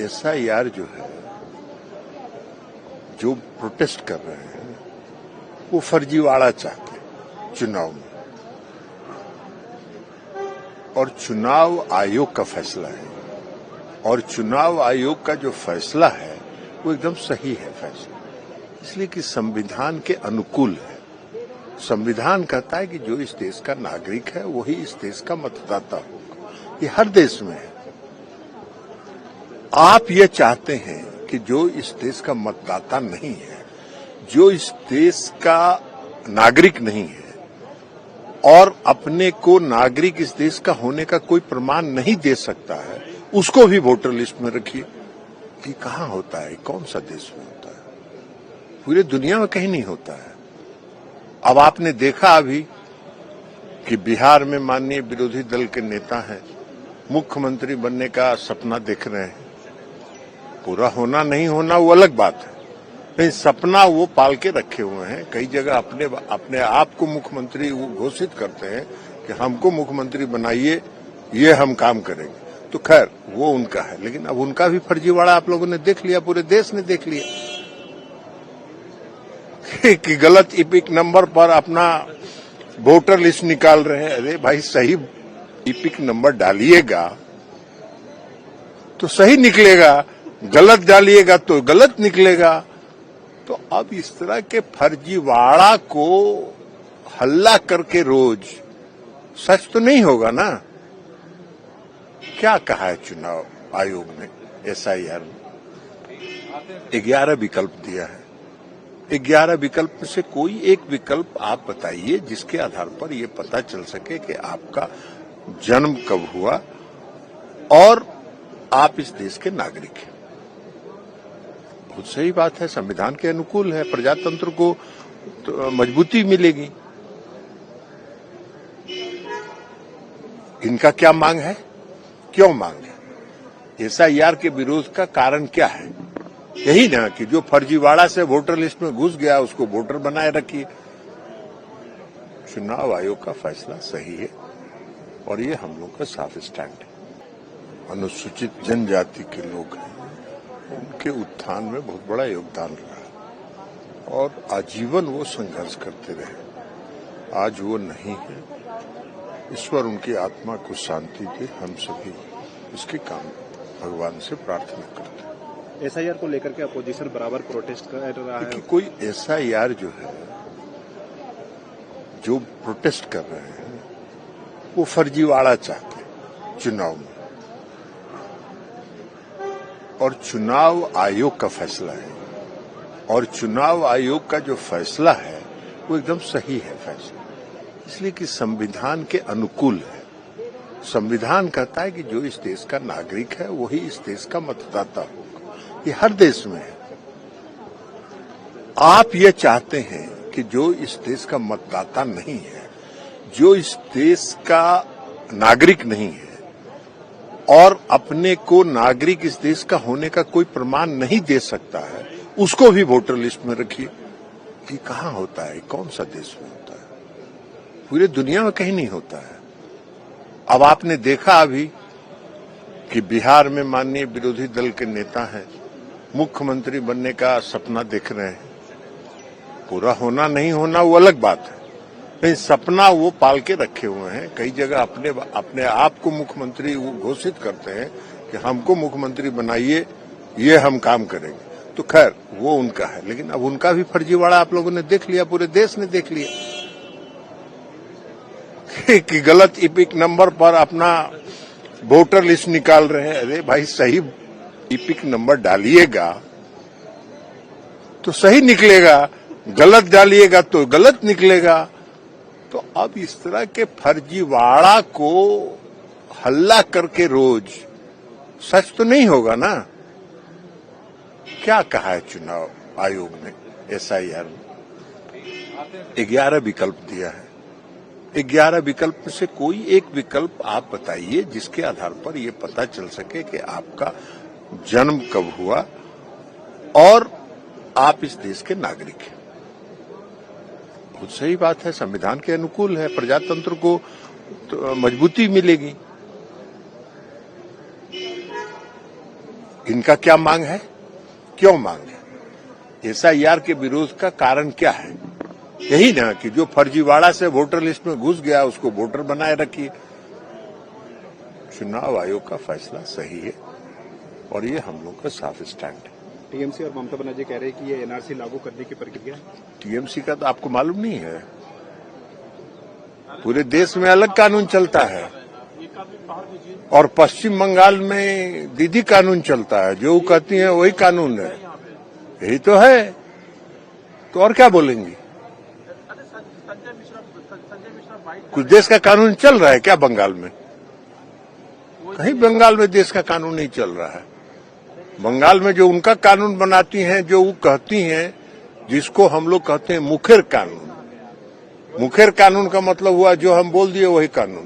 SIR जो है, जो प्रोटेस्ट कर रहे हैं वो फर्जीवाड़ा चाहते हैं चुनाव में, और चुनाव आयोग का फैसला है, और चुनाव आयोग का जो फैसला है वो एकदम सही है फैसला, इसलिए कि संविधान के अनुकूल है। संविधान कहता है कि जो इस देश का नागरिक है वही इस देश का मतदाता होगा। ये हर देश में है। आप ये चाहते हैं कि जो इस देश का मतदाता नहीं है, जो इस देश का नागरिक नहीं है और अपने को नागरिक इस देश का होने का कोई प्रमाण नहीं दे सकता है, उसको भी वोटर लिस्ट में रखिए। ये कहाँ होता है? कौन सा देश में होता है? पूरे दुनिया में कहीं नहीं होता है। अब आपने देखा अभी कि बिहार में माननीय विरोधी दल के नेता हैं, मुख्यमंत्री बनने का सपना देख रहे हैं। पूरा होना नहीं होना वो अलग बात है, लेकिन सपना वो पाल के रखे हुए हैं। कई जगह अपने आप को मुख्यमंत्री घोषित करते हैं कि हमको मुख्यमंत्री बनाइए, ये हम काम करेंगे। तो खैर वो उनका है, लेकिन अब उनका भी फर्जीवाड़ा आप लोगों ने देख लिया, पूरे देश ने देख लिया कि गलत इपिक नंबर पर अपना वोटर लिस्ट निकाल रहे हैं। अरे भाई, सही इपिक नंबर डालिएगा तो सही निकलेगा, गलत डालिएगा तो गलत निकलेगा। तो अब इस तरह के फर्जीवाड़ा को हल्ला करके रोज, सच तो नहीं होगा ना। क्या कहा है चुनाव आयोग ने एसआईआर में? 11 विकल्प दिया है। 11 विकल्प में से कोई एक विकल्प आप बताइए जिसके आधार पर यह पता चल सके कि आपका जन्म कब हुआ और आप इस देश के नागरिक हैं। बहुत सही बात है, संविधान के अनुकूल है, प्रजातंत्र को तो मजबूती मिलेगी। इनका क्या मांग है? क्यों मांग है? एसआईआर के विरोध का कारण क्या है? यही ना कि जो फर्जीवाड़ा से वोटर लिस्ट में घुस गया उसको वोटर बनाए रखिए। चुनाव आयोग का फैसला सही है और ये हम लोग का साफ स्टैंड है। अनुसूचित जनजाति के लोग हैं, उनके उत्थान में बहुत बड़ा योगदान रहा और आजीवन वो संघर्ष करते रहे। आज वो नहीं है। ईश्वर उनकी आत्मा को शांति दे। हम सभी इसके काम भगवान से प्रार्थना करते हैं। एसआईआर को लेकर के अपोजिशन बराबर प्रोटेस्ट कर रहा है। कोई एसआईआर जो है, जो प्रोटेस्ट कर रहे हैं वो फर्जीवाड़ा चाहते हैं चुनाव में, और चुनाव आयोग का फैसला है, और चुनाव आयोग का जो फैसला है वो एकदम सही है फैसला, इसलिए कि संविधान के अनुकूल है। संविधान कहता है कि जो इस देश का नागरिक है वही इस देश का मतदाता होगा। ये हर देश में है। आप ये चाहते हैं कि जो इस देश का मतदाता नहीं है, जो इस देश का नागरिक नहीं है और अपने को नागरिक इस देश का होने का कोई प्रमाण नहीं दे सकता है, उसको भी वोटर लिस्ट में रखिए। ये कहाँ होता है? कौन सा देश में होता है? पूरे दुनिया में कहीं नहीं होता है। अब आपने देखा अभी कि बिहार में माननीय विरोधी दल के नेता हैं, मुख्यमंत्री बनने का सपना देख रहे हैं। पूरा होना नहीं होना वो अलग बात है, लेकिन सपना वो पाल के रखे हुए हैं। कई जगह अपने आप को मुख्यमंत्री घोषित करते हैं कि हमको मुख्यमंत्री बनाइए, ये हम काम करेंगे। तो खैर वो उनका है, लेकिन अब उनका भी फर्जीवाड़ा आप लोगों ने देख लिया, पूरे देश ने देख लिया कि गलत इपिक नंबर पर अपना वोटर लिस्ट निकाल रहे हैं। अरे भाई, सही इपिक नंबर डालिएगा तो सही निकलेगा, गलत डालिएगा तो गलत निकलेगा। तो अब इस तरह के फर्जीवाड़ा को हल्ला करके रोज, सच तो नहीं होगा ना। क्या कहा है चुनाव आयोग ने एसआईआर में? 11 विकल्प दिया है। 11 विकल्प में से कोई एक विकल्प आप बताइए जिसके आधार पर यह पता चल सके कि आपका जन्म कब हुआ और आप इस देश के नागरिक हैं। बहुत सही बात है, संविधान के अनुकूल है, प्रजातंत्र को तो मजबूती मिलेगी। इनका क्या मांग है, क्यों मांग है? एसआईआर के विरोध का कारण क्या है? यही ना कि जो फर्जीवाड़ा से वोटर लिस्ट में घुस गया उसको वोटर बनाए रखिए। चुनाव आयोग का फैसला सही है और ये हम लोग का साफ स्टैंड है। टीएमसी और ममता बनर्जी कह रहे हैं कि ये एनआरसी लागू करने की प्रक्रिया है। टीएमसी का तो आपको मालूम नहीं है, पूरे देश में अलग कानून चलता है और पश्चिम बंगाल में दीदी कानून चलता है, जो कहती है वही कानून है। यही तो है, तो और क्या बोलेंगे? कुछ देश का कानून चल रहा है क्या बंगाल में? कहीं बंगाल में देश का कानून नहीं चल रहा है। बंगाल में जो उनका कानून बनाती हैं, जो वो कहती हैं, जिसको हम लोग कहते हैं मुखेर कानून। मुखेर कानून का मतलब हुआ जो हम बोल दिए वही कानून।